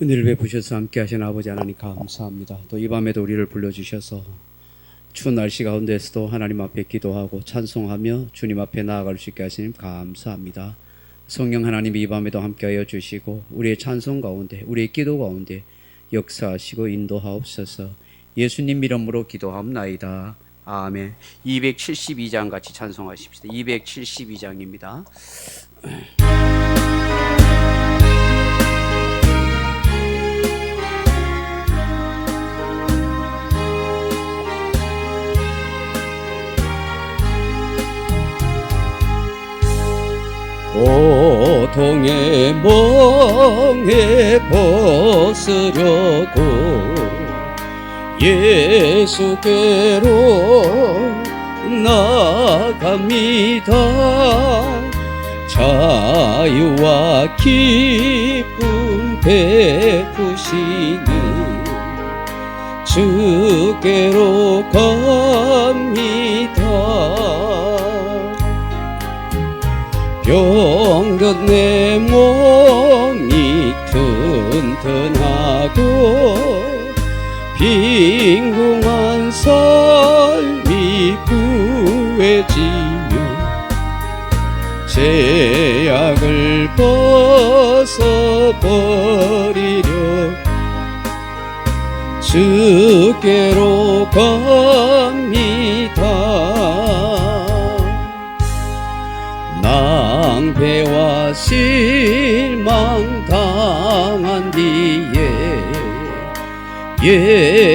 은혜를 베푸셔서 함께 하신 아버지 하나님 감사합니다. 또 이 밤에도 우리를 불러주셔서 추운 날씨 가운데서도 하나님 앞에 기도하고 찬송하며 주님 앞에 나아갈 수 있게 하시님 감사합니다. 성령 하나님 이 밤에도 함께하여 주시고 우리의 찬송 가운데 우리의 기도 가운데 역사하시고 인도하옵소서. 예수님 이름으로 기도하옵나이다. 아멘. 272장 같이 찬송하십시다. 272장입니다. 고통의 멍에 벗으려고 예수께로 나갑니다. 자유와 기쁨 베푸시는 주께로 갑니다. 병든 내 몸이 튼튼하고 빈궁한 삶이 구해지며 죄악을 벗어버리려 주께로 갑니다. 낭패와 실망 당한 뒤에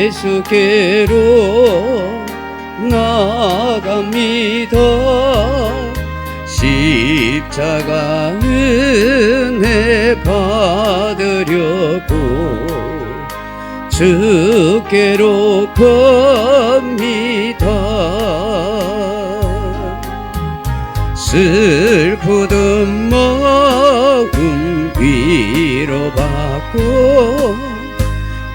예수께로 나갑니다. 십자가 은혜 받으려고 주께로 갑니다. 슬프던 마음 위로받고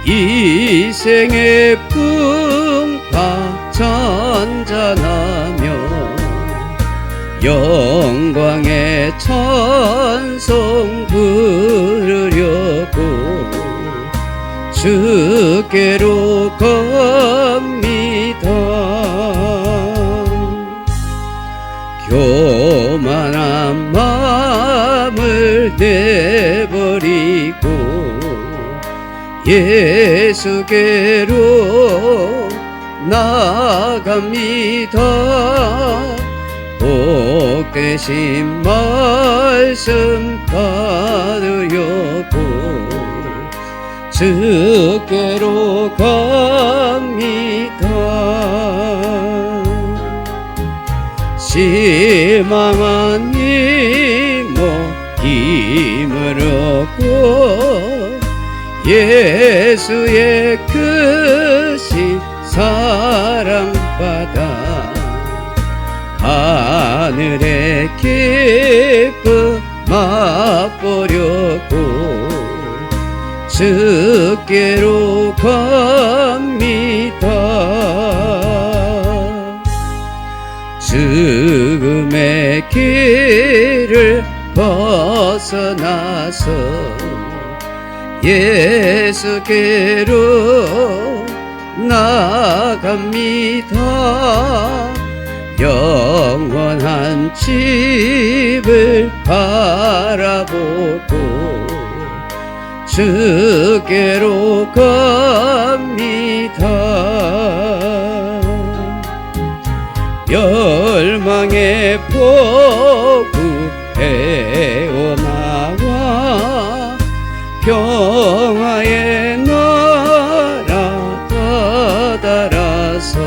이 생의 풍파 잔잔하며 영광의 찬송 부르려고 주께로 갑니다. 교만한 마음을 내버리고 예수께로 나갑니다. 복되신 말씀 받으려고 주께로 갑니다. 실망한 이모 힘을 얻고 예수의 크신 사랑받아 하늘의 기쁨 맛보려고 주께로 갑니다. 죽음의 길을 벗어나서 예수께로 나갑니다. 영원한 집을 바라보고 주께로 갑니다. 열망의 포구 헤어나와 평화의 나라 다다라서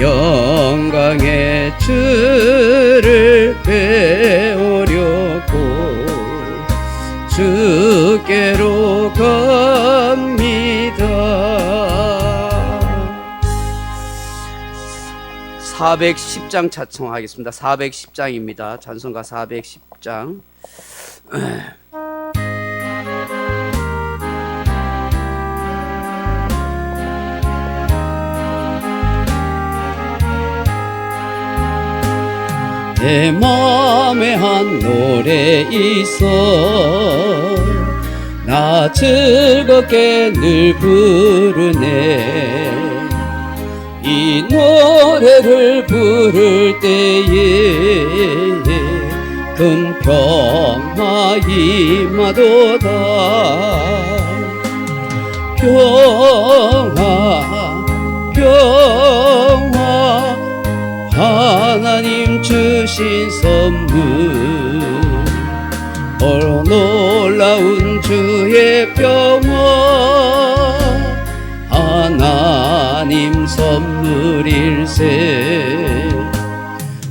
영광의 주를 배우려고 주께로 갑니다. 410장 찬송하겠습니다. 410장입니다. 찬송가 410장. 내 맘에 한 노래 있어 나 즐겁게 늘 부르네. 이 노래를 부를 때에 금평화 임하도다. 평화 평화 하나님 주신 선물, 놀라운 주의 평화 하나님 선물일세.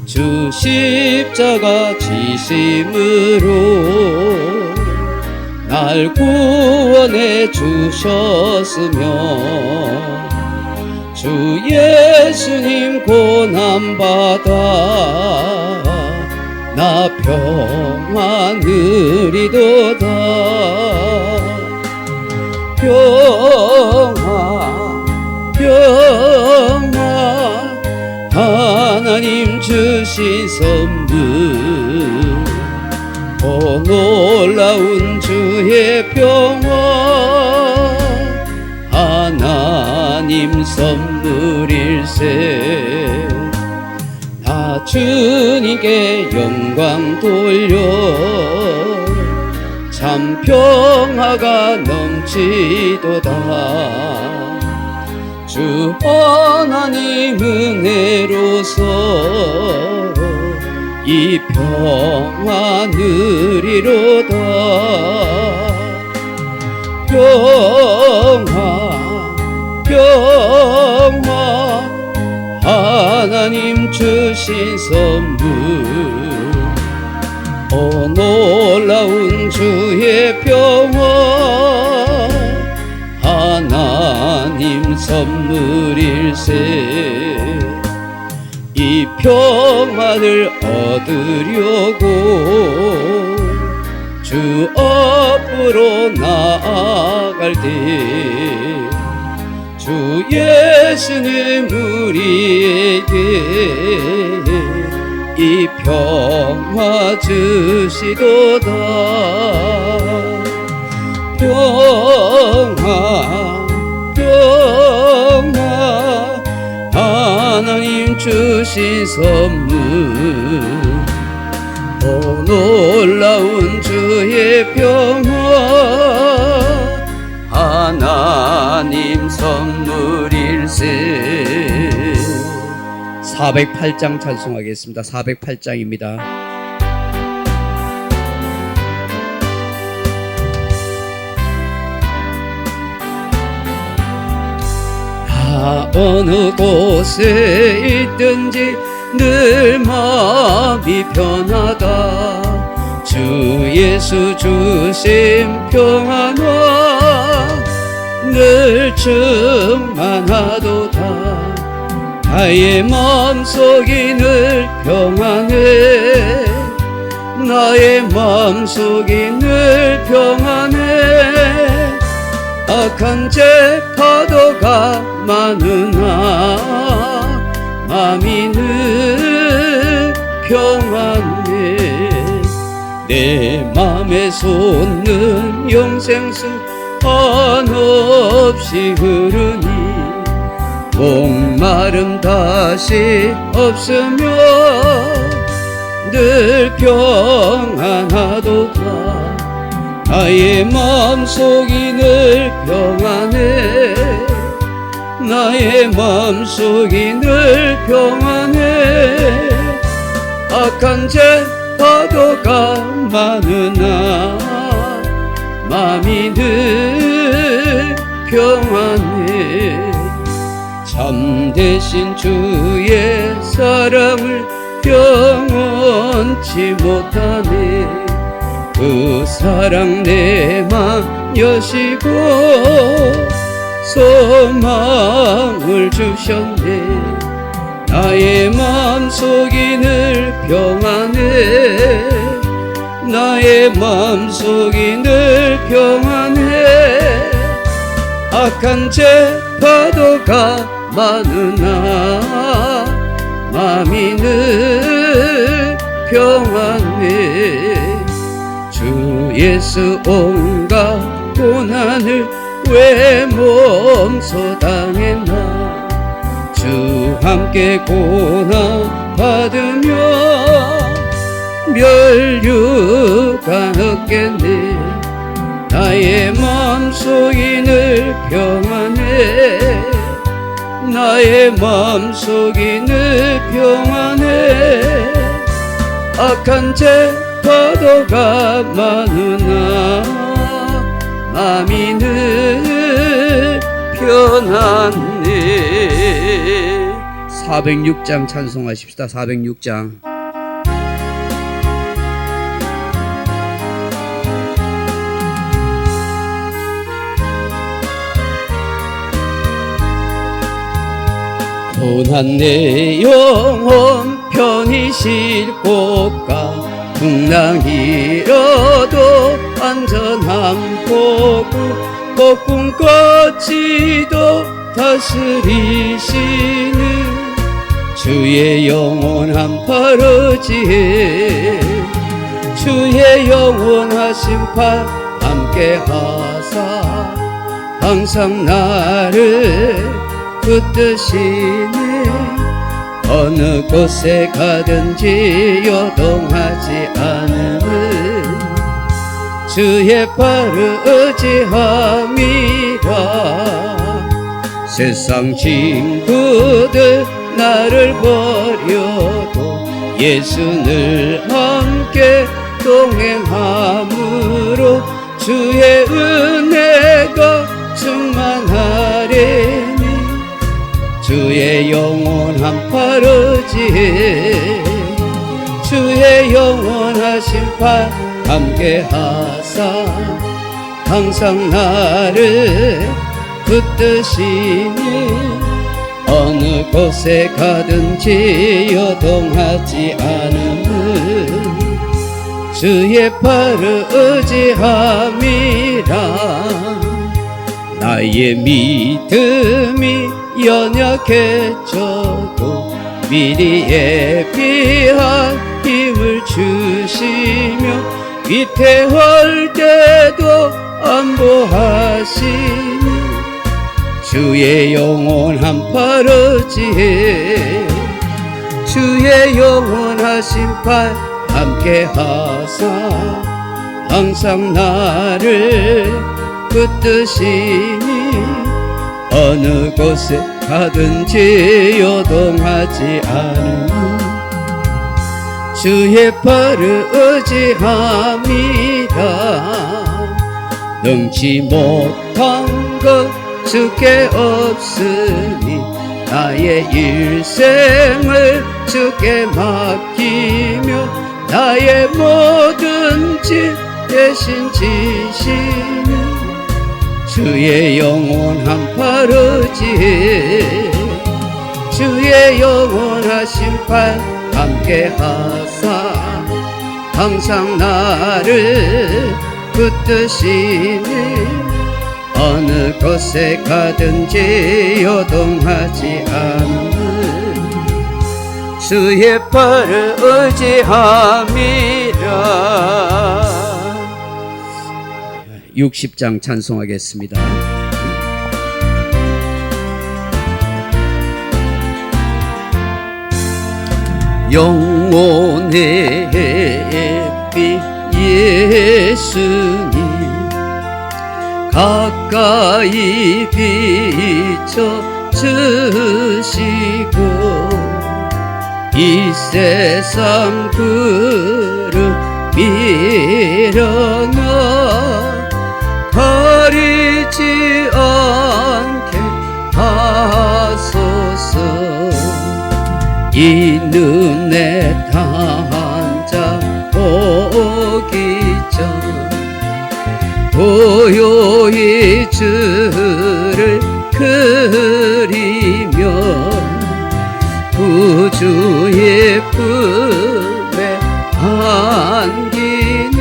주 십자가 지심으로 날 구원해 주셨으며, 주 예수님 고난받아 나 평화 누리도다. 평화 평화 하나님 주신 선물, 놀라운 주의 평화 하나님 선물일세. 다 주님께 영광 돌려 참 평화가 넘치도다. 주 하나님 은혜로서 이 평화 누리로다. 평화 평화 하나님 주신 선물, 놀라운 주의 평화 하나님 선물일세. 이 평화를 얻으려고 주 앞으로 나아갈 때 주 예수님 우리에게 이 평화 주시도다. 평화 평화 하나님 주신 선물, 놀라운 주의 평화 하나님 선물일세. 408장 찬송하겠습니다. 408장입니다. 어느 곳에 있든지 늘 마음이 편하다. 주 예수 주신 평안과 늘 충만하도다. 나의 마음속이 늘 평안해. 나의 마음속이 늘 평안해. 악한 죄 파도가 많으나 마음이 늘 평안해. 내 맘에 솟는 영생수 한없이 흐르니 목마름 다시 없으며 늘 평안하도다. 나의 마음속이 늘 평안해. 나의 마음속이 늘 평안해. 악한 죄 파도가 많으나 마음이 늘 평안해. 참되신 주의 사랑을 영원치 못하네. 그 사랑 내 맘 여시고 소망을 주셨네. 나의 마음속이 늘 평안해. 나의 마음속이 늘 평안해. 악한 죄 파도가 많으나 마음이 늘 평안해. 주 예수 온갖 고난을 왜 몸소 당했나. 주 함께 고난 받으며 멸류관 얻겠네. 나의 마음속이 늘 평안해. 나의 마음속이 늘 평안해. 악한 죄 파도가 많으나 마음이 늘 편안해. 406장 찬송하십시다. 406장. 고난 내 영혼 편히 쉴 곳가. 풍랑이라도 안전함 보고 폭풍까지도 다스리시는 주의 영원한 팔어지에 주의 영원하신 팔 함께 하사 항상 나를 붙드시네. 어느 곳에 가든지 요동하지 않음은 주의 팔을 의지함이라. 세상 친구들 나를 버려도 예수를 함께 동행함으로 주의 은혜가 충만하리니. 주의 영원한 팔어지에 주의 영원하신 팔 함께 하사 항상 나를 붙드시니. 어느 곳에 가든지 요동하지 않음은 주의 팔을 의지함이라. 나의 믿음이 연약해져도 미리 예비한 힘을 주시며 위태할 때도 안보하시니. 주의 영원한 팔어지에 주의 영원하신 팔 함께 하사 항상 나를 붙드시니. 어느 곳에 가든지 요동하지 않음 주의 팔을 의지함이라. 능치 못한 것 주께 없으니 나의 일생을 주께 맡기며 나의 모든 짐 대신 지시는 주의 영원한 팔어지에 주의 영원하신 팔 함께 하사 항상 나를 붙드시니. 어느 곳에 가든지 요동하지 않는 주의 팔을 의지함이라. 60장 찬송하겠습니다. 영혼의 빛 예수님 가까이 비춰주시고 이 세상 구름 밀어넣어 가리지 않게 하소서. 이 눈에 단장 오기 전 고요히 주를 그리며 구주의 품에 안기니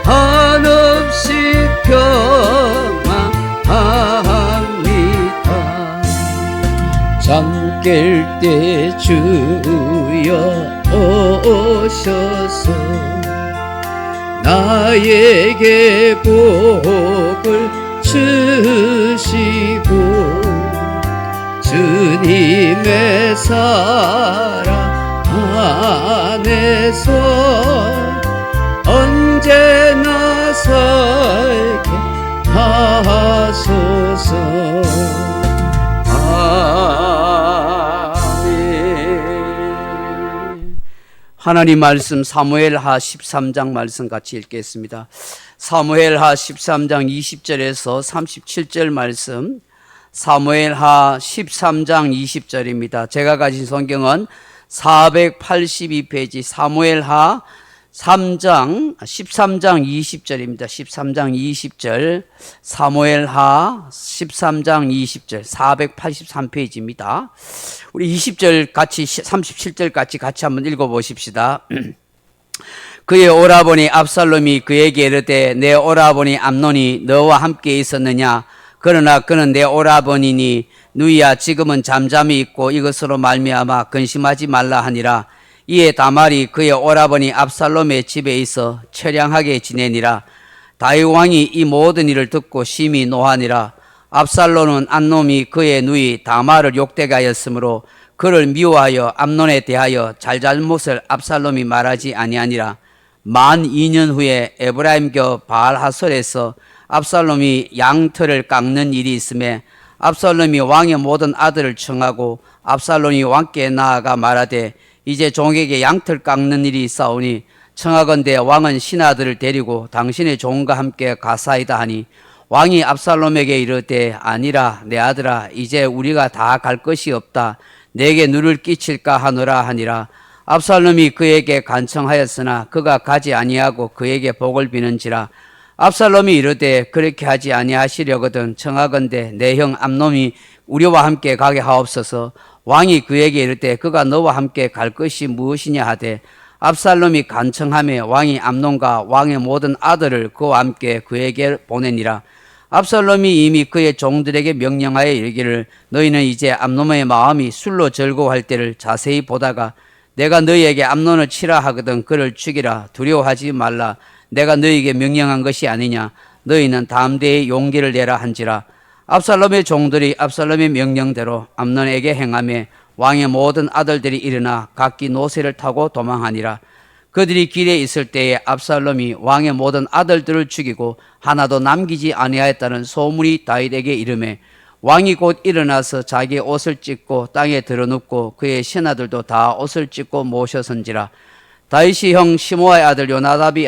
한없이 평안합니다. 잠 깰 때 주여 오셔서 나에게 복을 주시고 주님의 사랑 안에서 언제나 살게 하소서. 아멘. 하나님 말씀 사무엘하 13장 말씀 같이 읽겠습니다. 사무엘하 13장 20절에서 37절 말씀, 사무엘하 13장 20절입니다. 제가 가진 성경은 482페이지 사무엘하 13장 20절입니다. 13장 20절, 사무엘하 13장 20절, 483페이지입니다. 우리 20절 같이 37절까지 같이 한번 읽어보십시다. 그의 오라버니 압살롬이 그에게 이르되 내 오라버니 암논이 너와 함께 있었느냐? 그러나 그는 내 오라버니니 누이야 지금은 잠잠히 있고 이것으로 말미암아 근심하지 말라 하니라. 이에 다말이 그의 오라버니 압살롬의 집에 있어 처량하게 지내니라. 다윗 왕이 이 모든 일을 듣고 심히 노하니라. 압살롬은 암논이 그의 누이 다말을 욕되게 하였으므로 그를 미워하여 암논에 대하여 잘잘못을 압살롬이 말하지 아니하니라. 만 2년 후에 에브라임교 바알하솔에서 압살롬이 양털을 깎는 일이 있음에 압살롬이 왕의 모든 아들을 청하고 압살롬이 왕께 나아가 말하되 이제 종에게 양털 깎는 일이 있사오니 청하건대 왕은 신하들을 데리고 당신의 종과 함께 가사이다 하니 왕이 압살롬에게 이르되 아니라 내 아들아 이제 우리가 다 갈 것이 없다. 내게 누를 끼칠까 하노라 하니라. 압살롬이 그에게 간청하였으나 그가 가지 아니하고 그에게 복을 비는지라. 압살롬이 이르되 그렇게 하지 아니하시려거든 청하건대 내 형 암논이 우리와 함께 가게 하옵소서. 왕이 그에게 이르되 그가 너와 함께 갈 것이 무엇이냐 하되 압살롬이 간청하며 왕이 암논과 왕의 모든 아들을 그와 함께 그에게 보내니라. 압살롬이 이미 그의 종들에게 명령하여 이르기를 너희는 이제 암논의 마음이 술로 즐거워할 때를 자세히 보다가 내가 너희에게 암논을 치라 하거든 그를 죽이라. 두려워하지 말라. 내가 너희에게 명령한 것이 아니냐. 너희는 담대히 용기를 내라 한지라. 압살롬의 종들이 압살롬의 명령대로 암논에게 행하며 왕의 모든 아들들이 일어나 각기 노새를 타고 도망하니라. 그들이 길에 있을 때에 압살롬이 왕의 모든 아들들을 죽이고 하나도 남기지 아니하였다는 소문이 다윗에게 이르매 왕이 곧 일어나서 자기의 옷을 찢고 땅에 드러눕고 그의 신하들도 다 옷을 찢고 모셔선지라. 다윗이 형 시므아의 아들 요나답이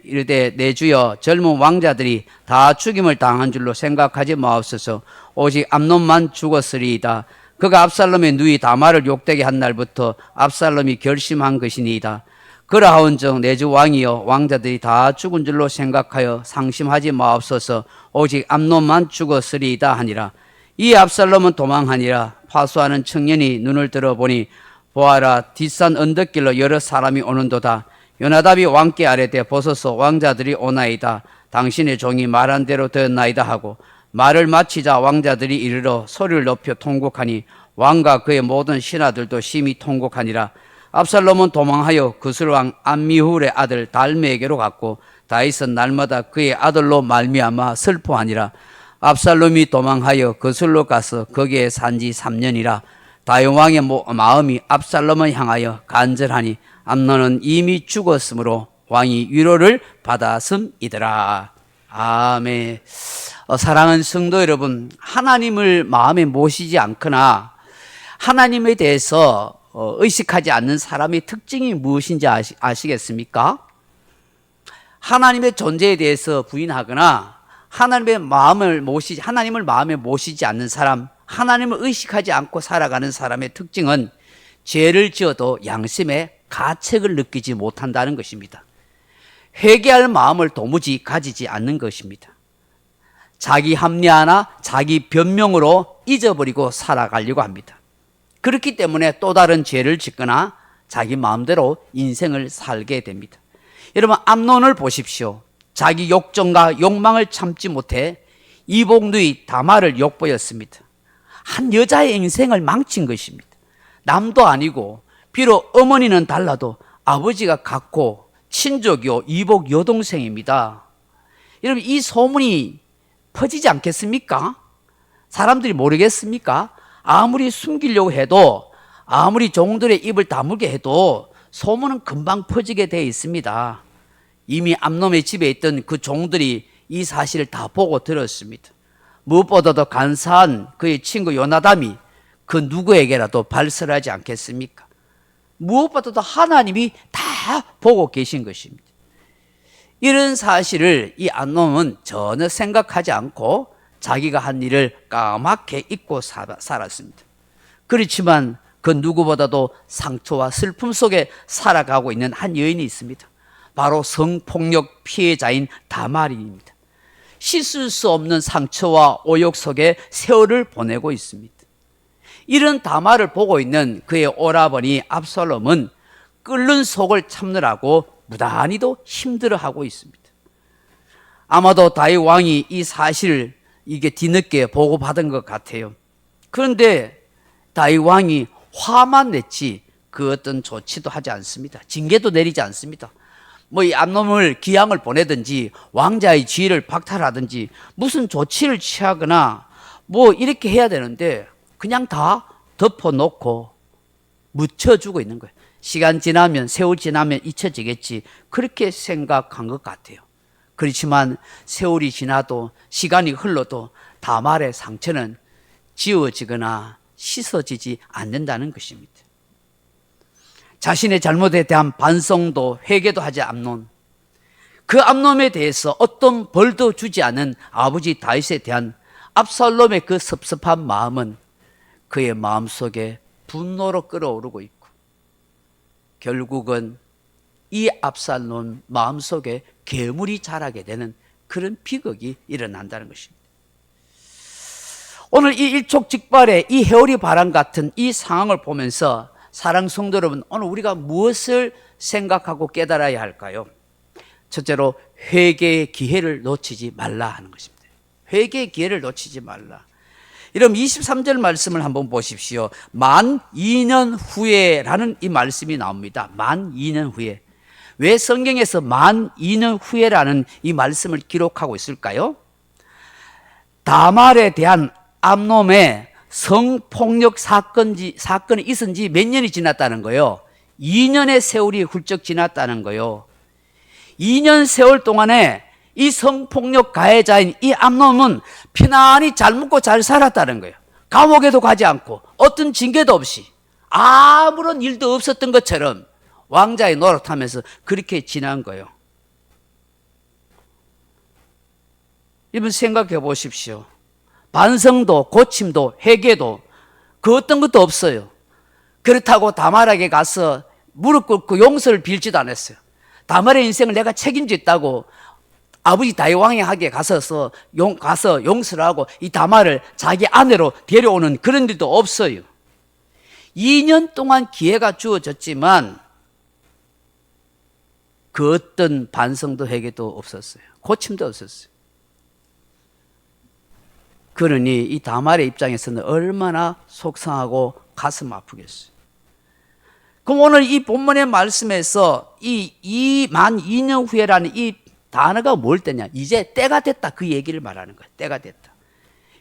이르되 내 주여 젊은 왕자들이 다 죽임을 당한 줄로 생각하지 마옵소서. 오직 암논만 죽었으리이다. 그가 압살롬의 누이 다말을 욕되게 한 날부터 압살롬이 결심한 것이니이다. 그러하온즉 내 주 왕이여 왕자들이 다 죽은 줄로 생각하여 상심하지 마옵소서. 오직 암논만 죽었으리이다 하니라. 이 압살롬은 도망하니라. 파수하는 청년이 눈을 들어보니 보아라 뒷산 언덕길로 여러 사람이 오는도다. 요나답이 왕께 아뢰되 보소서 왕자들이 오나이다. 당신의 종이 말한 대로 되었나이다 하고 말을 마치자 왕자들이 이르러 소리를 높여 통곡하니 왕과 그의 모든 신하들도 심히 통곡하니라. 압살롬은 도망하여 그술왕 암미훌의 아들 달메에게로 갔고 다윗은 날마다 그의 아들로 말미암아 슬퍼하니라. 압살롬이 도망하여 그술로 가서 거기에 산지 3년이라. 다윗 왕의 마음이 압살롬을 향하여 간절하니 암논은 이미 죽었으므로 왕이 위로를 받았음이더라. 아멘. 사랑하는 성도 여러분, 하나님을 마음에 모시지 않거나 하나님에 대해서 의식하지 않는 사람의 특징이 무엇인지 아시겠습니까? 하나님의 존재에 대해서 부인하거나 하나님의 하나님을 마음에 모시지 않는 사람, 하나님을 의식하지 않고 살아가는 사람의 특징은 죄를 지어도 양심의 가책을 느끼지 못한다는 것입니다. 회개할 마음을 도무지 가지지 않는 것입니다. 자기 합리화나 자기 변명으로 잊어버리고 살아가려고 합니다. 그렇기 때문에 또 다른 죄를 짓거나 자기 마음대로 인생을 살게 됩니다. 여러분 암논을 보십시오. 자기 욕정과 욕망을 참지 못해 이복누이 다말을 욕보였습니다. 한 여자의 인생을 망친 것입니다. 남도 아니고 비록 어머니는 달라도 아버지가 같고 친족이요, 이복 여동생입니다. 여러분, 이 소문이 퍼지지 않겠습니까? 사람들이 모르겠습니까? 아무리 숨기려고 해도, 아무리 종들의 입을 다물게 해도 소문은 금방 퍼지게 되어 있습니다. 이미 암놈의 집에 있던 그 종들이 이 사실을 다 보고 들었습니다. 무엇보다도 간사한 그의 친구 요나담이 그 누구에게라도 발설하지 않겠습니까? 무엇보다도 하나님이 다 보고 계신 것입니다. 이런 사실을 이 암놈은 전혀 생각하지 않고 자기가 한 일을 까맣게 잊고 살았습니다. 그렇지만 그 누구보다도 상처와 슬픔 속에 살아가고 있는 한 여인이 있습니다. 바로 성폭력 피해자인 다말입니다. 씻을 수 없는 상처와 오욕 속에 세월을 보내고 있습니다. 이런 다말을 보고 있는 그의 오라버니 압살롬은 끓는 속을 참느라고 무단히도 힘들어하고 있습니다. 아마도 다윗 왕이 이 사실을 이게 뒤늦게 보고받은 것 같아요. 그런데 다윗 왕이 화만 냈지 그 어떤 조치도 하지 않습니다. 징계도 내리지 않습니다. 뭐 이 암놈을 기양을 보내든지 왕자의 지위를 박탈하든지 무슨 조치를 취하거나 뭐 이렇게 해야 되는데 그냥 다 덮어놓고 묻혀주고 있는 거예요. 시간 지나면, 세월 지나면 잊혀지겠지, 그렇게 생각한 것 같아요. 그렇지만 세월이 지나도 시간이 흘러도 다말의 상처는 지워지거나 씻어지지 않는다는 것입니다. 자신의 잘못에 대한 반성도 회개도 하지 않는 그 암놈에 대해서 어떤 벌도 주지 않은 아버지 다윗에 대한 압살롬의 그 섭섭한 마음은 그의 마음속에 분노로 끓어오르고 있고 결국은 이 압살롬 마음속에 괴물이 자라게 되는 그런 비극이 일어난다는 것입니다. 오늘 이 일촉즉발의 이 회오리 바람 같은 이 상황을 보면서 사랑 성도 여러분, 오늘 우리가 무엇을 생각하고 깨달아야 할까요? 첫째로 회개의 기회를 놓치지 말라 하는 것입니다. 회개의 기회를 놓치지 말라. 여러분 23절 말씀을 한번 보십시오. 만 2년 후에라는 이 말씀이 나옵니다. 만 2년 후에. 왜 성경에서 만 2년 후에라는 이 말씀을 기록하고 있을까요? 다말에 대한 암놈의 성폭력 사건이 있은 지 몇 년이 지났다는 거예요. 2년의 세월이 훌쩍 지났다는 거예요. 2년 세월 동안에 이 성폭력 가해자인 이 암놈은 편안히 잘 먹고 잘 살았다는 거예요. 감옥에도 가지 않고 어떤 징계도 없이 아무런 일도 없었던 것처럼 왕자의 노릇하면서 그렇게 지난 거예요. 여러분 생각해 보십시오. 반성도 고침도 회개도 그 어떤 것도 없어요. 그렇다고 다말에게 가서 무릎 꿇고 용서를 빌지도 않았어요. 다말의 인생을 내가 책임졌다고 아버지 다윗 왕에게 가서 용서를 하고 이 다말을 자기 아내로 데려오는 그런 일도 없어요. 2년 동안 기회가 주어졌지만 그 어떤 반성도 회개도 없었어요. 고침도 없었어요. 그러니 이 다말의 입장에서는 얼마나 속상하고 가슴 아프겠어요. 그럼 오늘 이 본문의 말씀에서 이 만 2년 후에라는 이 단어가 뭘 때냐? 이제 때가 됐다, 그 얘기를 말하는 거예요. 때가 됐다.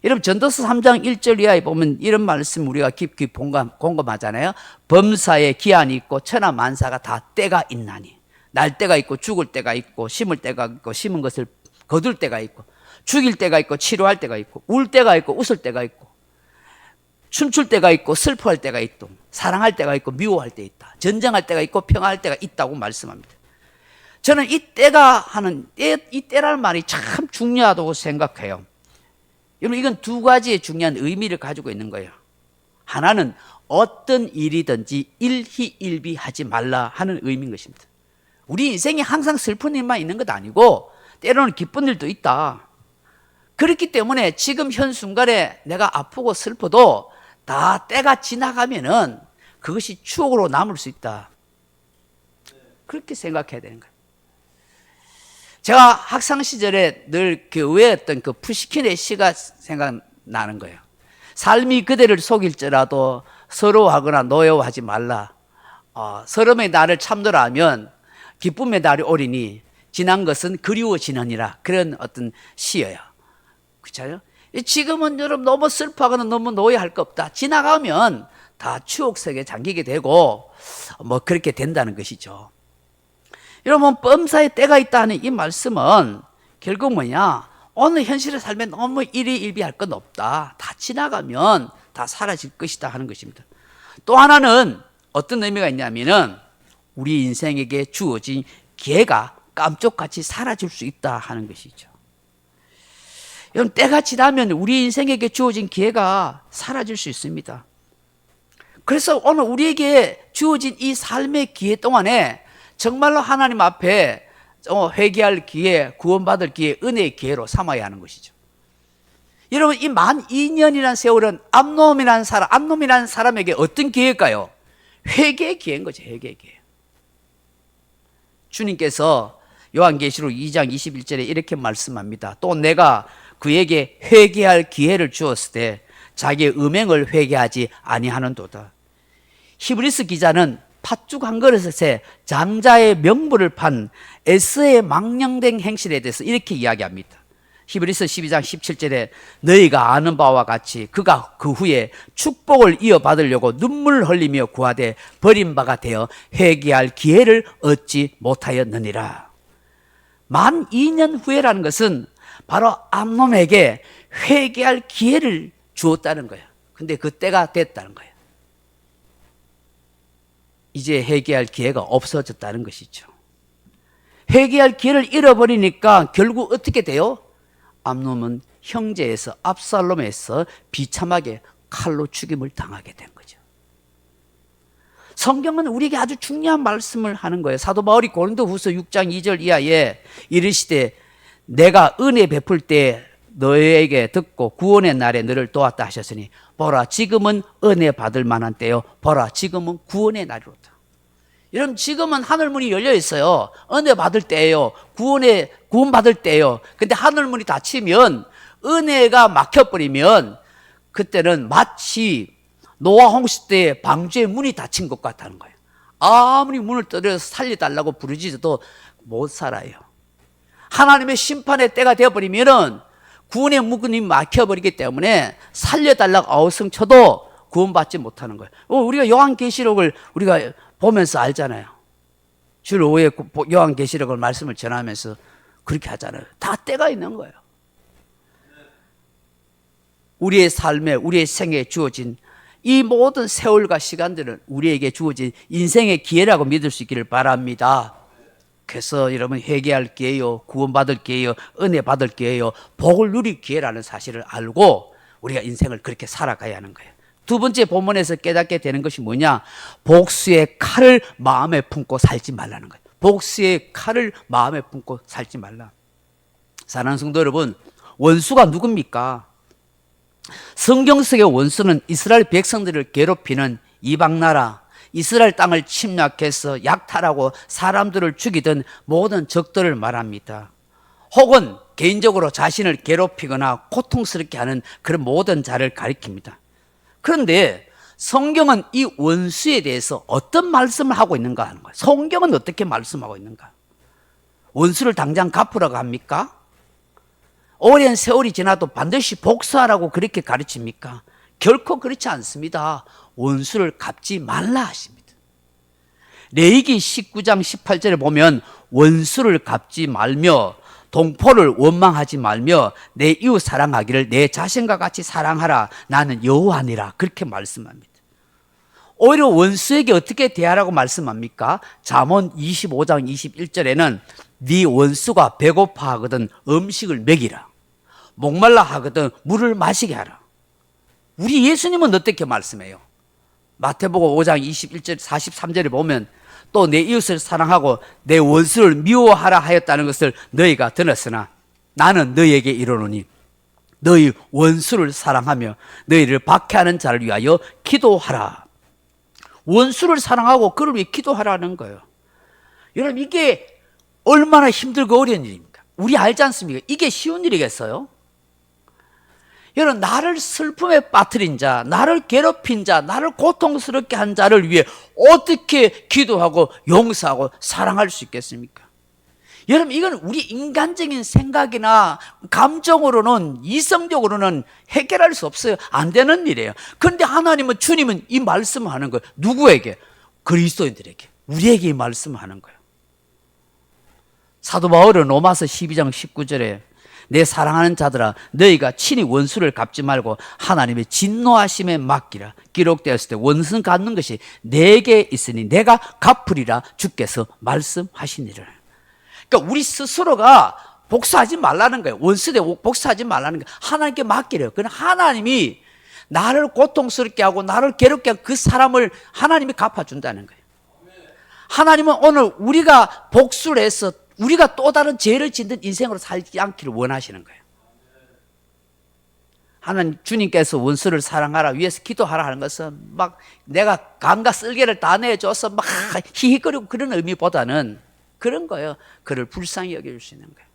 여러분 전도서 3장 1절 이하에 보면 이런 말씀 우리가 깊이 공감하잖아요. 범사에 기한이 있고 천하 만사가 다 때가 있나니. 날 때가 있고 죽을 때가 있고 심을 때가 있고 심은 것을 거둘 때가 있고 죽일 때가 있고 치료할 때가 있고 울 때가 있고 웃을 때가 있고 춤출 때가 있고 슬퍼할 때가 있고 사랑할 때가 있고 미워할 때 있다. 전쟁할 때가 있고 평화할 때가 있다고 말씀합니다. 저는 이 때가 하는 이 때라는 말이 참 중요하다고 생각해요. 여러분 이건 두 가지의 중요한 의미를 가지고 있는 거예요. 하나는 어떤 일이든지 일희일비하지 말라 하는 의미인 것입니다. 우리 인생이 항상 슬픈 일만 있는 것 아니고 때로는 기쁜 일도 있다. 그렇기 때문에 지금 현 순간에 내가 아프고 슬퍼도 다 때가 지나가면은 그것이 추억으로 남을 수 있다. 그렇게 생각해야 되는 거예요. 제가 학창 시절에 늘 교회에 했던 그 푸시킨의 시가 생각나는 거예요. 삶이 그대를 속일지라도 서러워하거나 노여워하지 말라. 서름의 나를 참노라 하면 기쁨의 날이 오리니 지난 것은 그리워지느니라. 그런 어떤 시예요. 그렇죠? 지금은 여러분 너무 슬퍼하거나 너무 노예할 거 없다. 지나가면 다 추억 속에 잠기게 되고 뭐 그렇게 된다는 것이죠. 여러분 범사에 때가 있다는 이 말씀은 결국 뭐냐? 오늘 현실의 삶에 너무 일희일비할 건 없다. 다 지나가면 다 사라질 것이다 하는 것입니다. 또 하나는 어떤 의미가 있냐면은 우리 인생에게 주어진 기회가 깜짝같이 사라질 수 있다 하는 것이죠. 여러분 때가 지나면 우리 인생에게 주어진 기회가 사라질 수 있습니다. 그래서 오늘 우리에게 주어진 이 삶의 기회 동안에 정말로 하나님 앞에 회개할 기회, 구원받을 기회, 은혜의 기회로 삼아야 하는 것이죠. 여러분 이 만 2년이라는 세월은 암놈이라는 사람에게 어떤 기회일까요? 회개의 기회인 거죠. 회개의 기회. 주님께서 요한계시록 2장 21절에 이렇게 말씀합니다. 또 내가 그에게 회개할 기회를 주었을 때 자기의 음행을 회개하지 아니하는도다. 히브리스 기자는 팥죽 한 그릇에 장자의 명부를 판 에스의 망령된 행실에 대해서 이렇게 이야기합니다. 히브리서 12장 17절에 너희가 아는 바와 같이 그가 그 후에 축복을 이어받으려고 눈물을 흘리며 구하되 버린 바가 되어 회개할 기회를 얻지 못하였느니라. 만 2년 후에라는 것은 바로 암놈에게 회개할 기회를 주었다는 거예요. 근데 그 때가 됐다는 거예요. 이제 회개할 기회가 없어졌다는 것이죠. 회개할 기회를 잃어버리니까 결국 어떻게 돼요? 암놈은 형제에서 압살롬에서 비참하게 칼로 죽임을 당하게 된 거죠. 성경은 우리에게 아주 중요한 말씀을 하는 거예요. 사도 바울이 고린도후서 6장 2절 이하에 이르시되 내가 은혜 베풀 때 너에게 듣고 구원의 날에 너를 도왔다 하셨으니 보라 지금은 은혜 받을 만한 때요 보라 지금은 구원의 날이로다. 여러분 지금은 하늘문이 열려 있어요. 은혜 받을 때예요. 구원 받을 때예요. 근데 하늘문이 닫히면 은혜가 막혀버리면 그때는 마치 노아 홍수 때 방주의 문이 닫힌 것 같다는 거예요. 아무리 문을 두드려서 살려달라고 부르짖어도 못 살아요. 하나님의 심판의 때가 되어버리면은 구원의 문이 막혀버리기 때문에 살려달라고 아우성쳐도 구원받지 못하는 거예요. 우리가 요한계시록을 우리가 보면서 알잖아요. 주일 오후에 요한계시록을 말씀을 전하면서 그렇게 하잖아요. 다 때가 있는 거예요. 우리의 삶에 우리의 생에 주어진 이 모든 세월과 시간들은 우리에게 주어진 인생의 기회라고 믿을 수 있기를 바랍니다. 그래서 여러분 회개할 기회요, 구원받을 기회요, 은혜 받을 기회요, 복을 누릴 기회라는 사실을 알고 우리가 인생을 그렇게 살아가야 하는 거예요. 두 번째 본문에서 깨닫게 되는 것이 뭐냐? 복수의 칼을 마음에 품고 살지 말라는 거예요. 복수의 칼을 마음에 품고 살지 말라. 사랑하는 성도 여러분, 원수가 누굽니까? 성경 속의 원수는 이스라엘 백성들을 괴롭히는 이방나라, 이스라엘 땅을 침략해서 약탈하고 사람들을 죽이던 모든 적들을 말합니다. 혹은 개인적으로 자신을 괴롭히거나 고통스럽게 하는 그런 모든 자를 가리킵니다. 그런데 성경은 이 원수에 대해서 어떤 말씀을 하고 있는가 하는 거예요. 성경은 어떻게 말씀하고 있는가? 원수를 당장 갚으라고 합니까? 오랜 세월이 지나도 반드시 복수하라고 그렇게 가르칩니까? 결코 그렇지 않습니다. 원수를 갚지 말라 하십니다. 레위기 19장 18절에 보면 원수를 갚지 말며 동포를 원망하지 말며 내 이웃 사랑하기를 내 자신과 같이 사랑하라. 나는 여호와니라. 그렇게 말씀합니다. 오히려 원수에게 어떻게 대하라고 말씀합니까? 잠언 25장 21절에는 네 원수가 배고파 하거든 음식을 먹이라. 목말라 하거든 물을 마시게 하라. 우리 예수님은 어떻게 말씀해요? 마태복음 5장 21절 43절에 보면 또 내 이웃을 사랑하고 내 원수를 미워하라 하였다는 것을 너희가 들었으나 나는 너희에게 이르노니 너희 원수를 사랑하며 너희를 박해하는 자를 위하여 기도하라. 원수를 사랑하고 그를 위해 기도하라는 거예요. 여러분 이게 얼마나 힘들고 어려운 일입니까? 우리 알지 않습니까? 이게 쉬운 일이겠어요? 여러분, 나를 슬픔에 빠뜨린 자, 나를 괴롭힌 자, 나를 고통스럽게 한 자를 위해 어떻게 기도하고 용서하고 사랑할 수 있겠습니까? 여러분, 이건 우리 인간적인 생각이나 감정으로는, 이성적으로는 해결할 수 없어요. 안 되는 일이에요. 그런데 하나님은, 주님은 이 말씀을 하는 거예요. 누구에게? 그리스도인들에게, 우리에게 이 말씀을 하는 거예요. 사도 바울은 로마서 12장 19절에 내 사랑하는 자들아, 너희가 친히 원수를 갚지 말고 하나님의 진노하심에 맡기라. 기록되었을 때 원수 갚는 것이 내게 있으니 내가 갚으리라 주께서 말씀하시니라. 그러니까 우리 스스로가 복수하지 말라는 거예요. 원수에 복수하지 말라는 거예요. 하나님께 맡기래요. 그럼 하나님이 나를 고통스럽게 하고 나를 괴롭게 한 그 사람을 하나님이 갚아준다는 거예요. 하나님은 오늘 우리가 복수를 해서 우리가 또 다른 죄를 짓는 인생으로 살지 않기를 원하시는 거예요. 하나님, 주님께서 원수를 사랑하라, 위해서 기도하라 하는 것은 막 내가 감과 쓸개를 다 내줘서 막 히히거리고 그런 의미보다는 그런 거예요. 그를 불쌍히 여길 수 있는 거예요.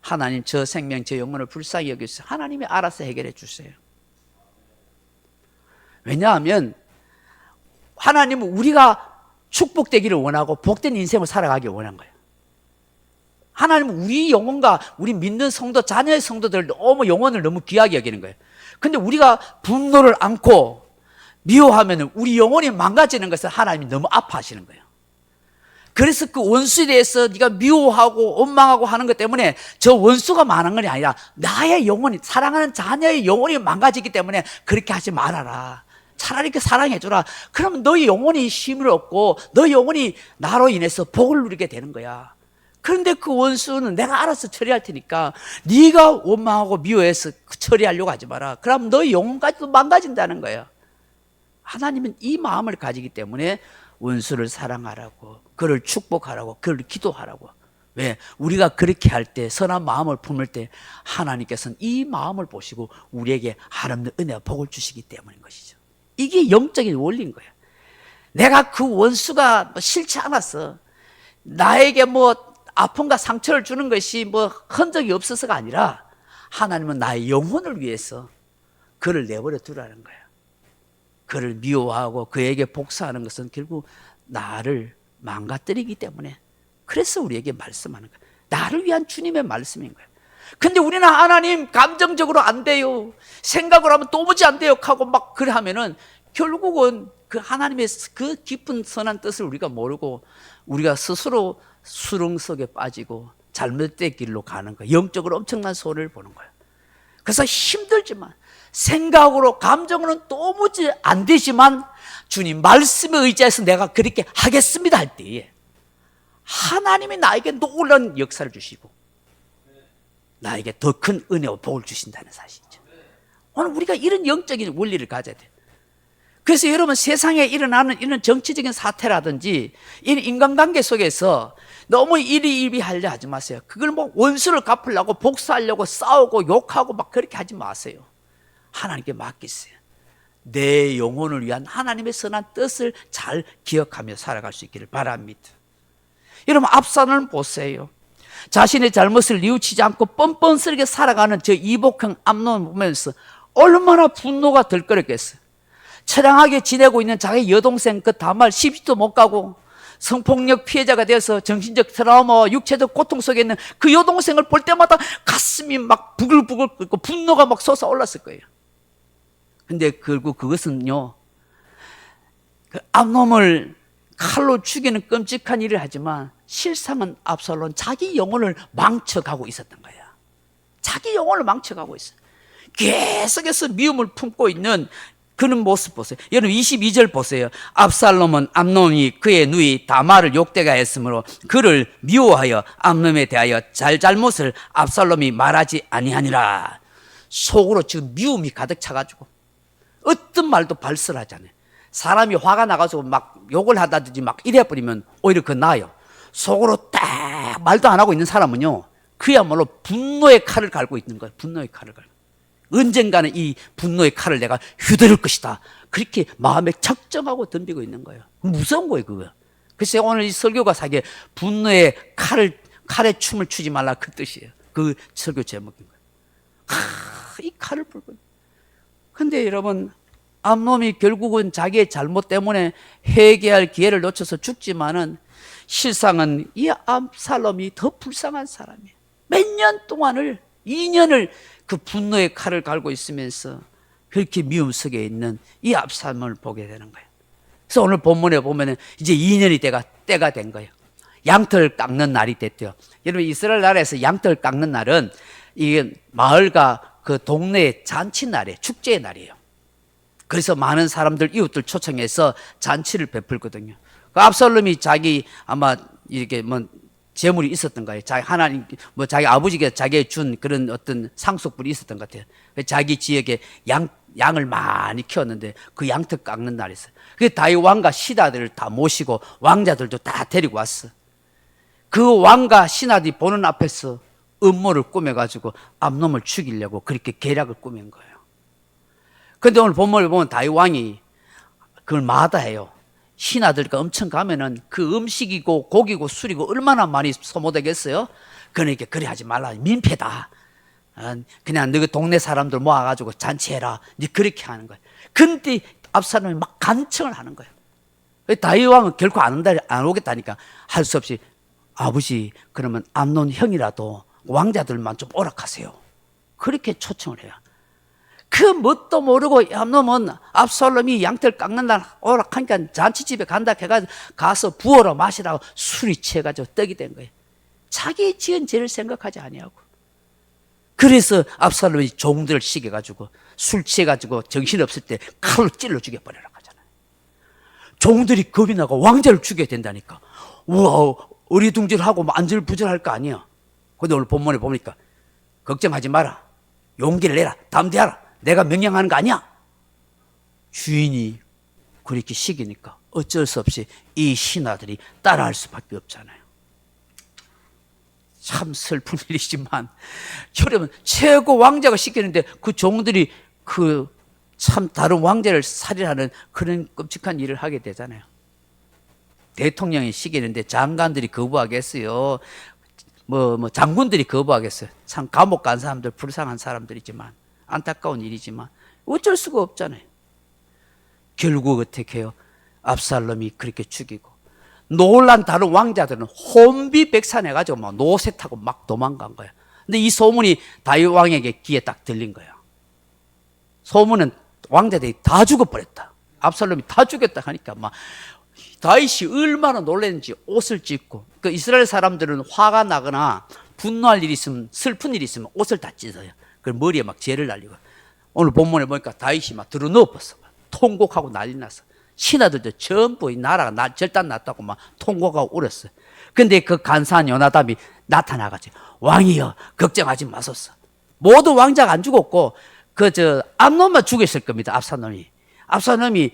하나님, 저 생명, 저 영혼을 불쌍히 여기주세요. 하나님이 알아서 해결해 주세요. 왜냐하면 하나님은 우리가 축복되기를 원하고 복된 인생을 살아가길 원한 거예요. 하나님은 우리 영혼과 우리 믿는 성도, 자녀의 성도들 너무 영혼을 너무 귀하게 여기는 거예요. 근데 우리가 분노를 안고 미워하면 우리 영혼이 망가지는 것을 하나님이 너무 아파하시는 거예요. 그래서 그 원수에 대해서 네가 미워하고 원망하고 하는 것 때문에 저 원수가 망한 것이 아니라 나의 영혼이, 사랑하는 자녀의 영혼이 망가지기 때문에 그렇게 하지 말아라. 차라리 그 사랑해줘라. 그러면 너희 영혼이 힘을 얻고 너희 영혼이 나로 인해서 복을 누리게 되는 거야. 그런데 그 원수는 내가 알아서 처리할 테니까 네가 원망하고 미워해서 처리하려고 하지 마라. 그럼 너희 영혼까지도 망가진다는 거예요. 하나님은 이 마음을 가지기 때문에 원수를 사랑하라고, 그를 축복하라고, 그를 기도하라고. 왜? 우리가 그렇게 할 때, 선한 마음을 품을 때 하나님께서는 이 마음을 보시고 우리에게 하나님의 은혜와 복을 주시기 때문인 것이죠. 이게 영적인 원리인 거예요. 내가 그 원수가 싫지 않았어. 나에게 아픔과 상처를 주는 것이 흔적이 없어서가 아니라 하나님은 나의 영혼을 위해서 그를 내버려 두라는 거예요. 그를 미워하고 그에게 복수하는 것은 결국 나를 망가뜨리기 때문에, 그래서 우리에게 말씀하는 거예요. 나를 위한 주님의 말씀인 거예요. 근데 우리는 하나님 감정적으로 안 돼요, 생각을 하면 도무지 안 돼요 하고 막 그래 하면은 결국은 그 하나님의 그 깊은 선한 뜻을 우리가 모르고 우리가 스스로 수렁 속에 빠지고 잘못된 길로 가는 거예요. 영적으로 엄청난 손해를 보는 거예요. 그래서 힘들지만, 생각으로 감정으로는 도무지 안 되지만 주님 말씀에 의지해서 내가 그렇게 하겠습니다 할 때에 하나님이 나에게 놀라운 역사를 주시고 나에게 더 큰 은혜와 복을 주신다는 사실이죠. 오늘 우리가 이런 영적인 원리를 가져야 돼요. 그래서 여러분, 세상에 일어나는 이런 정치적인 사태라든지 이런 인간관계 속에서 너무 이리 하려 하지 마세요. 그걸 원수를 갚으려고 복수하려고 싸우고 욕하고 막 그렇게 하지 마세요. 하나님께 맡기세요. 내 영혼을 위한 하나님의 선한 뜻을 잘 기억하며 살아갈 수 있기를 바랍니다. 여러분, 압살롬을 보세요. 자신의 잘못을 뉘우치지 않고 뻔뻔스럽게 살아가는 저 이복형 암논을 보면서 얼마나 분노가 들끓었겠어요. 처량하게 지내고 있는 자기 여동생 그 다말 시집도 못 가고 성폭력 피해자가 되어서 정신적 트라우마와 육체적 고통 속에 있는 그 여동생을 볼 때마다 가슴이 막 부글부글 끓고 분노가 막 솟아올랐을 거예요. 근데 결국 그것은요, 그 암놈을 칼로 죽이는 끔찍한 일을 하지만 실상은 압살롬 자기 영혼을 망쳐가고 있었던 거야. 자기 영혼을 망쳐가고 있어요. 계속해서 미움을 품고 있는 그런 모습 보세요. 여러분 22절 보세요. 압살롬은 암논이 그의 누이 다말을 욕되게 했으므로 그를 미워하여 암논에 대하여 잘못을 압살롬이 말하지 아니하니라. 속으로 지금 미움이 가득 차가지고 어떤 말도 발설하지 않아요. 사람이 화가 나가지고 막 욕을 하다든지 막 이래버리면 오히려 그거 나아요. 속으로 딱 말도 안 하고 있는 사람은요, 그야말로 분노의 칼을 갈고 있는 거예요. 분노의 칼을 갈고. 언젠가는 이 분노의 칼을 내가 휘두를 것이다. 그렇게 마음에 작정하고 덤비고 있는 거예요. 무서운 거예요, 그거. 그래서 오늘 이 설교가 사기에 분노의 칼에 춤을 추지 말라 그 뜻이에요. 그 설교 제목인 거예요. 이 칼을 불고. 근데 여러분, 암놈이 결국은 자기의 잘못 때문에 회개할 기회를 놓쳐서 죽지만은 실상은 이 압살롬이 더 불쌍한 사람이에요. 몇 년 동안을, 2년을 그 분노의 칼을 갈고 있으면서 그렇게 미움 속에 있는 이 압살롬을 보게 되는 거예요. 그래서 오늘 본문에 보면은 이제 2년이 때가 된 거예요. 양털 깎는 날이 됐대요. 여러분, 이스라엘 나라에서 양털 깎는 날은 이게 마을과 그 동네의 잔치날이에요. 축제의 날이에요. 그래서 많은 사람들, 이웃들 초청해서 잔치를 베풀거든요. 그 압살롬이 자기 아마 이렇게 뭐 재물이 있었던 거예요. 자기 하나님, 뭐 자기 아버지가 자기에 준 그런 어떤 상속물이 있었던 것 같아요. 자기 지역에 양을 많이 키웠는데 그 양털 깎는 날이 있어요. 그 다윗 왕과 신하들을 다 모시고 왕자들도 다 데리고 왔어. 그 왕과 신하들이 보는 앞에서 음모를 꾸며가지고 암놈을 죽이려고 그렇게 계략을 꾸민 거예요. 근데 오늘 본문을 보면 다윗 왕이 그걸 마다해요. 신하들과 엄청 가면은 그 음식이고 고기고 술이고 얼마나 많이 소모되겠어요? 그러니까 그래 하지 말라. 민폐다. 그냥 너희 동네 사람들 모아가지고 잔치해라. 이제 그렇게 하는 거예요. 근데 압살롬이 막 간청을 하는 거예요. 다윗 왕은 결코 안 오겠다니까 할 수 없이 아버지, 그러면 암논 형이라도 왕자들만 좀 오락하세요. 그렇게 초청을 해요. 그 뭣도 모르고 암놈은 압살롬이 양털 깎는 날 오락하니까 잔치집에 간다 해가지고 가서 부어라 마시라고 술이 취해가지고 떡이 된 거예요. 자기 지은 죄를 생각하지 아니하고. 그래서 압살롬이 종들을 시켜가지고 술 취해가지고 정신없을 때 칼로 찔러 죽여버리라고 하잖아요. 종들이 겁이 나고 왕자를 죽여야 된다니까. 우와, 어리둥절하고 안절부절할 거 아니야. 근데 오늘 본문에 보니까 걱정하지 마라. 용기를 내라. 담대하라. 내가 명령하는 거 아니야. 주인이 그렇게 시키니까 어쩔 수 없이 이 신하들이 따라할 수밖에 없잖아요. 참 슬픈 일이지만 여러분, 최고 왕자가 시키는데 그 종들이 그 참 다른 왕자를 살인하는 그런 끔찍한 일을 하게 되잖아요. 대통령이 시키는데 장관들이 거부하겠어요. 뭐 장군들이 거부하겠어요. 참 감옥 간 사람들 불쌍한 사람들이지만 안타까운 일이지만 어쩔 수가 없잖아요. 결국 어떻게 해요? 압살롬이 그렇게 죽이고 놀란 다른 왕자들은 혼비백산해가지고 막 노새 타고 막 도망간 거예요. 근데 이 소문이 다윗 왕에게 귀에 딱 들린 거예요. 소문은 왕자들이 다 죽어버렸다. 압살롬이 다 죽였다 하니까 막 다윗이 얼마나 놀랐는지 옷을 찢고, 그 이스라엘 사람들은 화가 나거나 분노할 일이 있으면, 슬픈 일이 있으면 옷을 다 찢어요. 그 머리에 막 재를 날리고. 오늘 본문에 보니까 다윗이 막 들어 누워버렸어. 통곡하고 난리 났어. 신하들도 전부 이 나라가 절단 났다고 막 통곡하고 울었어요. 근데 그 간사한 요나답이 나타나가지고 왕이여 걱정하지 마소서. 모두 왕자가 안 죽었고 암논만 죽였을 겁니다. 압살롬이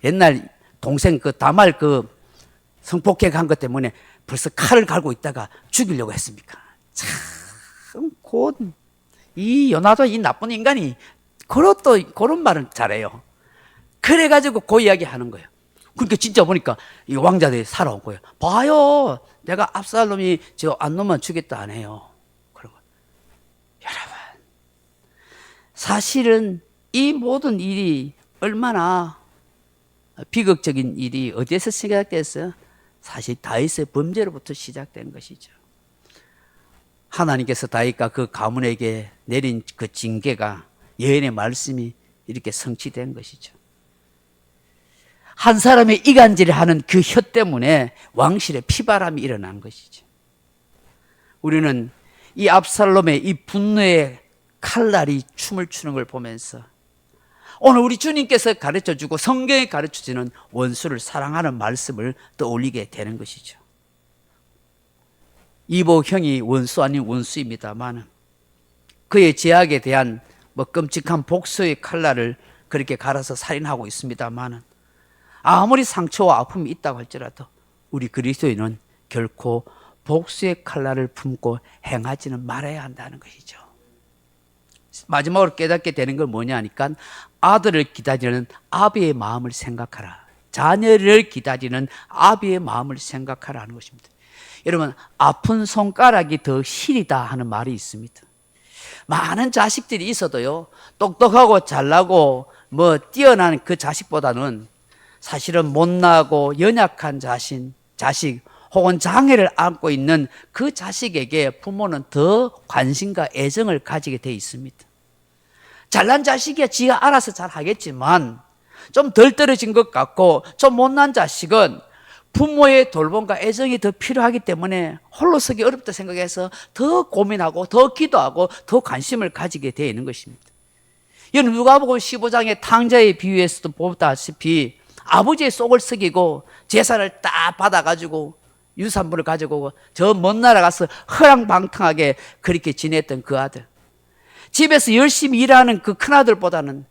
옛날 동생 그 다말 그 성폭행한 것 때문에 벌써 칼을 갈고 있다가 죽이려고 했습니까? 참 곧 이 요나도 이 나쁜 인간이 그런 말은 잘해요. 그래가지고 그 이야기 하는 거예요. 그러니까 진짜 보니까 이 왕자들이 살아온 거예요. 봐요, 내가 압살롬이 암논만 죽였다 안 해요. 그런 거. 여러분, 사실은 이 모든 일이 얼마나 비극적인 일이 어디에서 시작됐어요? 사실 다윗의 범죄로부터 시작된 것이죠. 하나님께서 다윗과 그 가문에게 내린 그 징계가, 예언의 말씀이 이렇게 성취된 것이죠. 한 사람의 이간질을 하는 그 혀 때문에 왕실의 피바람이 일어난 것이죠. 우리는 이 압살롬의 이 분노의 칼날이 춤을 추는 걸 보면서 오늘 우리 주님께서 가르쳐주고 성경에 가르쳐주는 원수를 사랑하는 말씀을 떠올리게 되는 것이죠. 이복 형이 원수 아닌 원수입니다만 그의 죄악에 대한 끔찍한 복수의 칼날을 그렇게 갈아서 살인하고 있습니다만 아무리 상처와 아픔이 있다고 할지라도 우리 그리스도인은 결코 복수의 칼날을 품고 행하지는 말아야 한다는 것이죠. 마지막으로 깨닫게 되는 건 뭐냐 하니까 아들을 기다리는 아비의 마음을 생각하라. 자녀를 기다리는 아비의 마음을 생각하라 하는 것입니다. 여러분, 아픈 손가락이 더 시리다 하는 말이 있습니다. 많은 자식들이 있어도요, 똑똑하고 잘나고 뭐 뛰어난 그 자식보다는 사실은 못나고 연약한 자식 혹은 장애를 안고 있는 그 자식에게 부모는 더 관심과 애정을 가지게 돼 있습니다. 잘난 자식이야 지가 알아서 잘 하겠지만 좀 덜 떨어진 것 같고 좀 못난 자식은 부모의 돌봄과 애정이 더 필요하기 때문에 홀로 서기 어렵다 생각해서 더 고민하고 더 기도하고 더 관심을 가지게 되어 있는 것입니다. 여러분 누가복음 15장의 탕자의 비유에서도 보다시피 아버지의 속을 썩이고 재산을 딱 받아가지고 유산물을 가지고 오고 저 먼 나라 가서 허랑방탕하게 그렇게 지냈던 그 아들, 집에서 열심히 일하는 그 큰아들보다는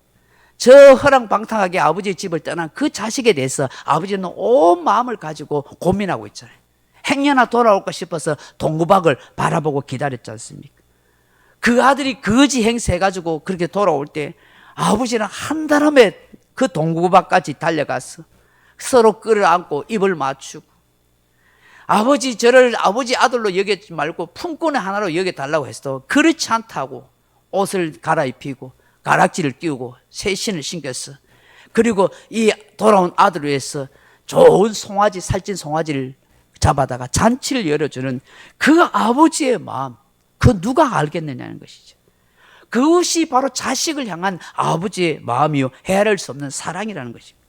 저 허랑방탕하게 아버지의 집을 떠난 그 자식에 대해서 아버지는 온 마음을 가지고 고민하고 있잖아요. 행여나 돌아올까 싶어서 동구박을 바라보고 기다렸지 않습니까? 그 아들이 거지 행세해가지고 그렇게 돌아올 때 아버지는 한달음에 그 동구박까지 달려가서 서로 끌어안고 입을 맞추고, 아버지 저를 아버지 아들로 여기지 말고 품꾼의 하나로 여겨달라고 해서 그렇지 않다고 옷을 갈아입히고 가락지를 띄우고 새 신을 신겼어. 그리고 이 돌아온 아들을 위해서 좋은 송아지, 살찐 송아지를 잡아다가 잔치를 열어주는 그 아버지의 마음, 그 누가 알겠느냐는 것이죠. 그것이 바로 자식을 향한 아버지의 마음이요, 헤아릴 수 없는 사랑이라는 것입니다.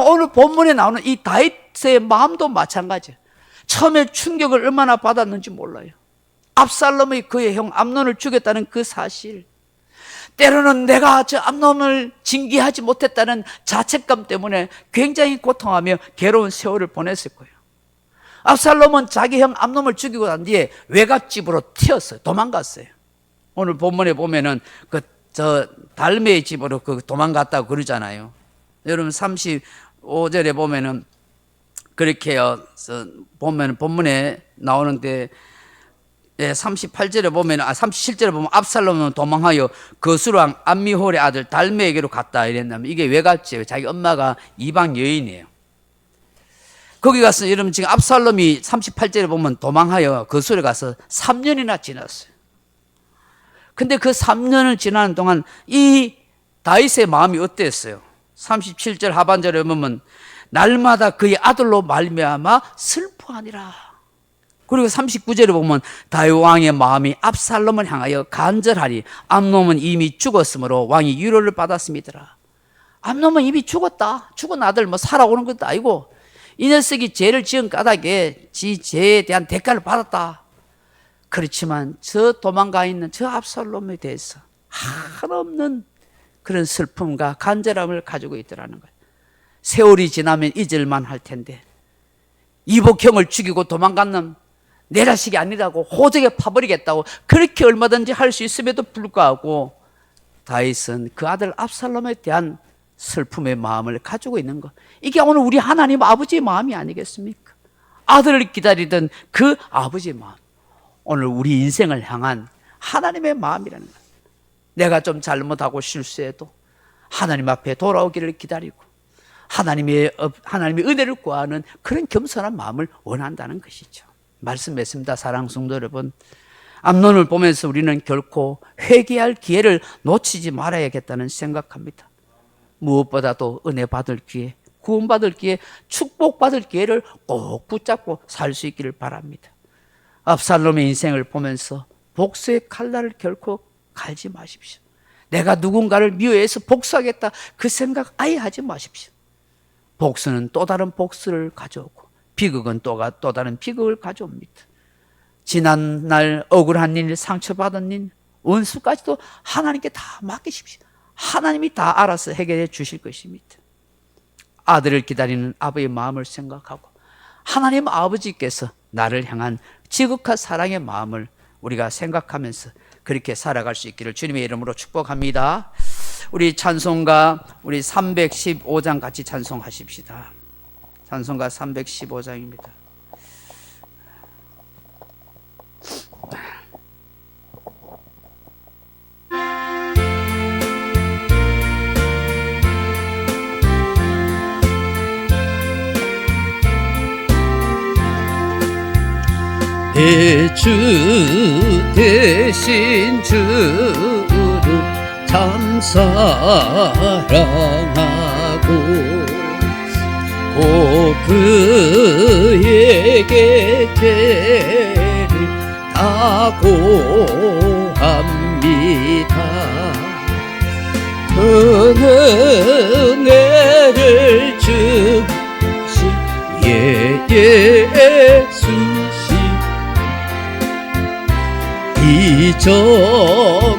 오늘 본문에 나오는 이 다윗의 마음도 마찬가지예요. 처음에 충격을 얼마나 받았는지 몰라요. 압살롬이 그의 형 암논을 죽였다는 그 사실, 때로는 내가 저 암논을 징계하지 못했다는 자책감 때문에 굉장히 고통하며 괴로운 세월을 보냈을 거예요. 압살롬은 자기 형 암논을 죽이고 난 뒤에 외갓집으로 튀었어요. 도망갔어요. 오늘 본문에 보면은 저 달메의 집으로 도망갔다고 그러잖아요. 여러분 35절에 보면은 그렇게요. 보면 본문에 나오는데 38절에 보면 37절에 보면 압살롬은 도망하여 거수왕 암미홀의 아들 달메에게로 갔다 이랬냐면 이게 외갓집이에요. 자기 엄마가 이방 여인이에요. 거기 가서 여러분 지금 압살롬이 38절에 보면 도망하여 거수에 가서 3년이나 지났어요. 근데 그 3년을 지나는 동안 이 다윗의 마음이 어땠어요? 37절 하반절에 보면 날마다 그의 아들로 말미암아 슬퍼하니라. 그리고 39절에 보면 다윗 왕의 마음이 압살롬을 향하여 간절하니 암논은 이미 죽었으므로 왕이 위로를 받았습니다. 암논은 이미 죽었다. 죽은 아들 뭐 살아오는 것도 아니고 이 녀석이 죄를 지은 까닭에 지 죄에 대한 대가를 받았다. 그렇지만 저 도망가 있는 저 압살롬에 대해서 한없는 그런 슬픔과 간절함을 가지고 있더라는 거예요. 세월이 지나면 잊을만 할 텐데 이복형을 죽이고 도망간 놈 내 자식이 아니라고 호적에 파버리겠다고 그렇게 얼마든지 할 수 있음에도 불구하고 다윗은 그 아들 압살롬에 대한 슬픔의 마음을 가지고 있는 것, 이게 오늘 우리 하나님 아버지의 마음이 아니겠습니까? 아들을 기다리던 그 아버지의 마음, 오늘 우리 인생을 향한 하나님의 마음이라는 것. 내가 좀 잘못하고 실수해도 하나님 앞에 돌아오기를 기다리고 하나님의 은혜를 구하는 그런 겸손한 마음을 원한다는 것이죠. 말씀했습니다. 사랑하는 성도 여러분, 암논을 보면서 우리는 결코 회개할 기회를 놓치지 말아야겠다는 생각합니다. 무엇보다도 은혜 받을 기회, 구원받을 기회, 축복받을 기회를 꼭 붙잡고 살 수 있기를 바랍니다. 압살롬의 인생을 보면서 복수의 칼날을 결코 갈지 마십시오. 내가 누군가를 미워해서 복수하겠다 그 생각 아예 하지 마십시오. 복수는 또 다른 복수를 가져오고 비극은 또 다른 비극을 가져옵니다. 지난날 억울한 일, 상처받은 일, 원수까지도 하나님께 다 맡기십시오. 하나님이 다 알아서 해결해 주실 것입니다. 아들을 기다리는 아버지의 마음을 생각하고 하나님 아버지께서 나를 향한 지극한 사랑의 마음을 우리가 생각하면서 그렇게 살아갈 수 있기를 주님의 이름으로 축복합니다. 우리 찬송가 우리 315장 같이 찬송하십시다. 찬송가 315장입니다. 내 주 대신 주를 참 사랑하고 꼭 그에게 죄를 다 고합니다. 그 은혜를 주신 예수시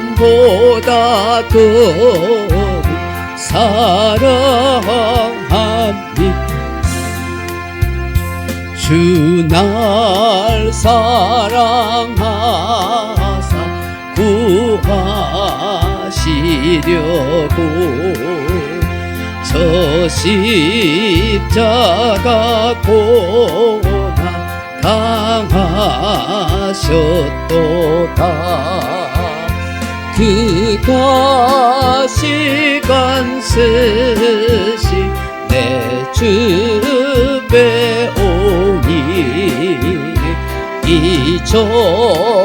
이전보다 더욱 사랑합니다. 주 날 사랑하사 구하시려고 저 십자가 고난 당하셨도다. 그가 시간 쓰시 내 주 배우니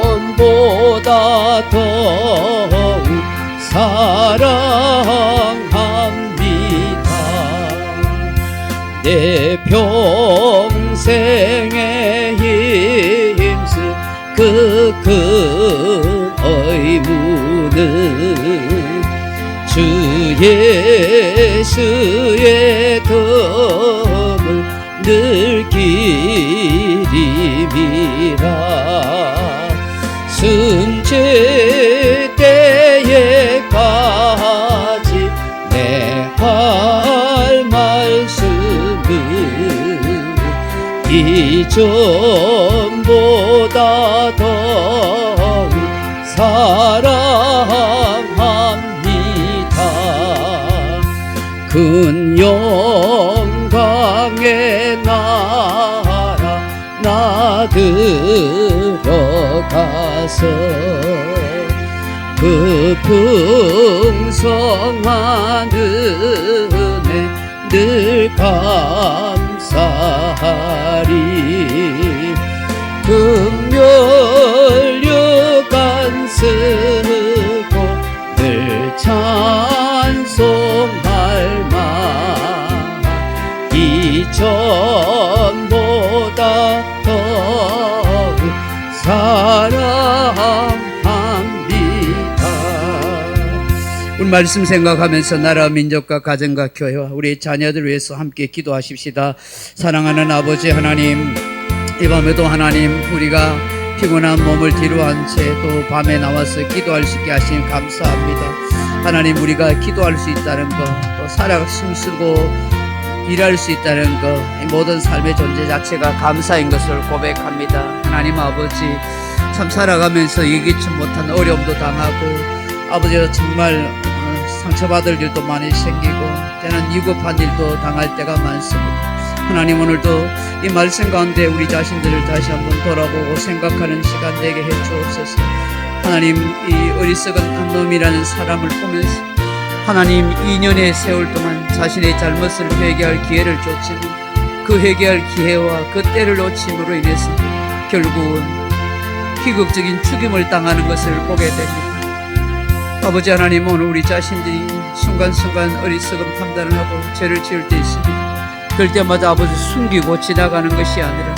이전보다 더욱 사랑합니다. 내 평생에 힘쓴 그 큰 의무는 주 예수의 덤을 늘 기림이라. 승제 때에까지 내 할 말씀은 이전보다 더욱 사랑합니다. 큰 영광의 나라 나 들어가서 그 풍성한 은혜 늘 감사하리. 금멸류관 쓰고 늘 찬송할 만 이전보다 더욱 사랑합니다. 오늘 말씀 생각하면서 나라 민족과 가정과 교회와 우리 자녀들 위해서 함께 기도하십시다. 사랑하는 아버지 하나님, 이 밤에도 하나님 우리가 피곤한 몸을 뒤로 한 채 또 밤에 나와서 기도할 수 있게 하시니 감사합니다. 하나님, 우리가 기도할 수 있다는 것, 또 살아 숨쉬고 일할 수 있다는 것, 이 모든 삶의 존재 자체가 감사인 것을 고백합니다. 하나님 아버지, 참 살아가면서 예기치 못한 어려움도 당하고 아버지가 정말 상처받을 일도 많이 생기고 때는 위급한 일도 당할 때가 많습니다. 하나님, 오늘도 이 말씀 가운데 우리 자신들을 다시 한번 돌아보고 생각하는 시간 되게 해 주옵소서. 하나님, 이 어리석은 한 놈이라는 사람을 보면서 하나님 2년의 세월 동안 자신의 잘못을 회개할 기회를 줬지만 그 회개할 기회와 그 때를 놓침으로 인해서 결국은 희극적인 죽임을 당하는 것을 보게 됩니다. 아버지 하나님, 오늘 우리 자신들이 순간순간 어리석은 판단을 하고 죄를 지을 때 있습니다. 그럴 때마다 아버지 숨기고 지나가는 것이 아니라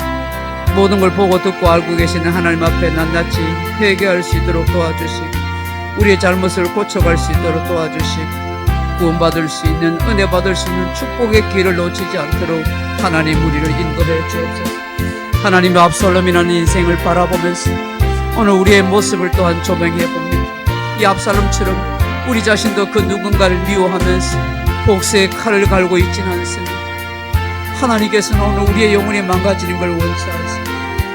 모든 걸 보고 듣고 알고 계시는 하나님 앞에 낱낱이 회개할 수 있도록 도와주시고 우리의 잘못을 고쳐갈 수 있도록 도와주시고 구원받을 수 있는, 은혜 받을 수 있는 축복의 길을 놓치지 않도록 하나님 우리를 인도해 주옵소서. 하나님의 압살롬이라는 인생을 바라보면서 오늘 우리의 모습을 또한 조명해 봅니다. 이 압살롬처럼 우리 자신도 그 누군가를 미워하면서 복수의 칼을 갈고 있지는 않습니다. 하나님께서는 오늘 우리의 영혼이 망가지는 걸 원치하세요.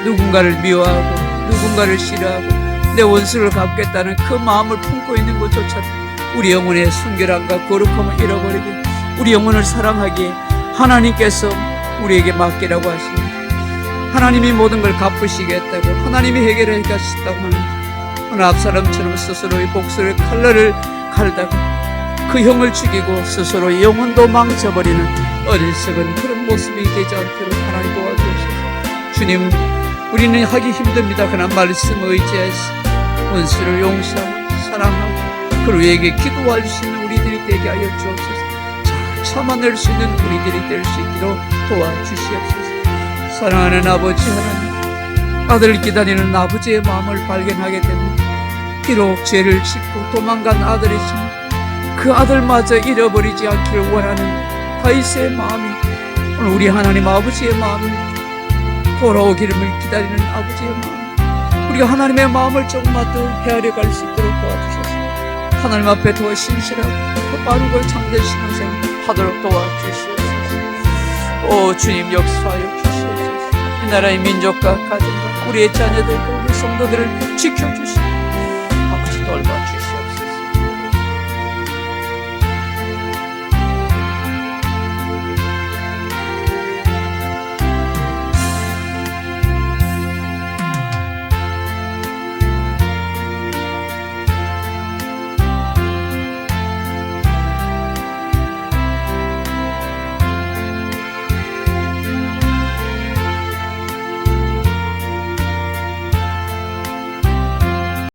누군가를 미워하고 누군가를 싫어하고 내 원수를 갚겠다는 그 마음을 품고 있는 것조차도 우리 영혼의 순결함과 거룩함을 잃어버리게 우리 영혼을 사랑하기에 하나님께서 우리에게 맡기라고 하십니다. 하나님이 모든 걸 갚으시겠다고, 하나님이 해결해 가시겠다고 하는데 오늘 압살롬처럼 스스로의 복수를 칼날을 갈다가 그 형을 죽이고 스스로 영혼도 망쳐버리는 어리석은 그런 모습이 되지 않도록 하나님 도와주옵소서. 주님, 우리는 하기 힘듭니다. 그러나 말씀 의지해서 원수를 용서하고 사랑하고 그를 위에게 기도할 수 있는 우리들이 되게 하여 주옵소서. 잘 참아낼 수 있는 우리들이 될 수 있도록 도와주시옵소서. 사랑하는 아버지 하나님, 아들을 기다리는 아버지의 마음을 발견하게 됩니다. 비록 죄를 짓고 도망간 아들이지만 그 아들마저 잃어버리지 않기를 원하는 다윗의 마음이 오늘 우리 하나님 아버지의 마음을 돌아오기를 기다리는 아버지의 마음, 우리가 하나님의 마음을 조금만 더 헤아려 갈 수 있도록 도와주셔서 하나님 앞에 더 신실하고 더 바르고 참된 신앙생활 하도록 도와주시옵소서. 오 주님, 역사하여 주시옵소서. 이 나라의 민족과 가정과 우리의 자녀들과 우리 성도들을 지켜주시옵소서.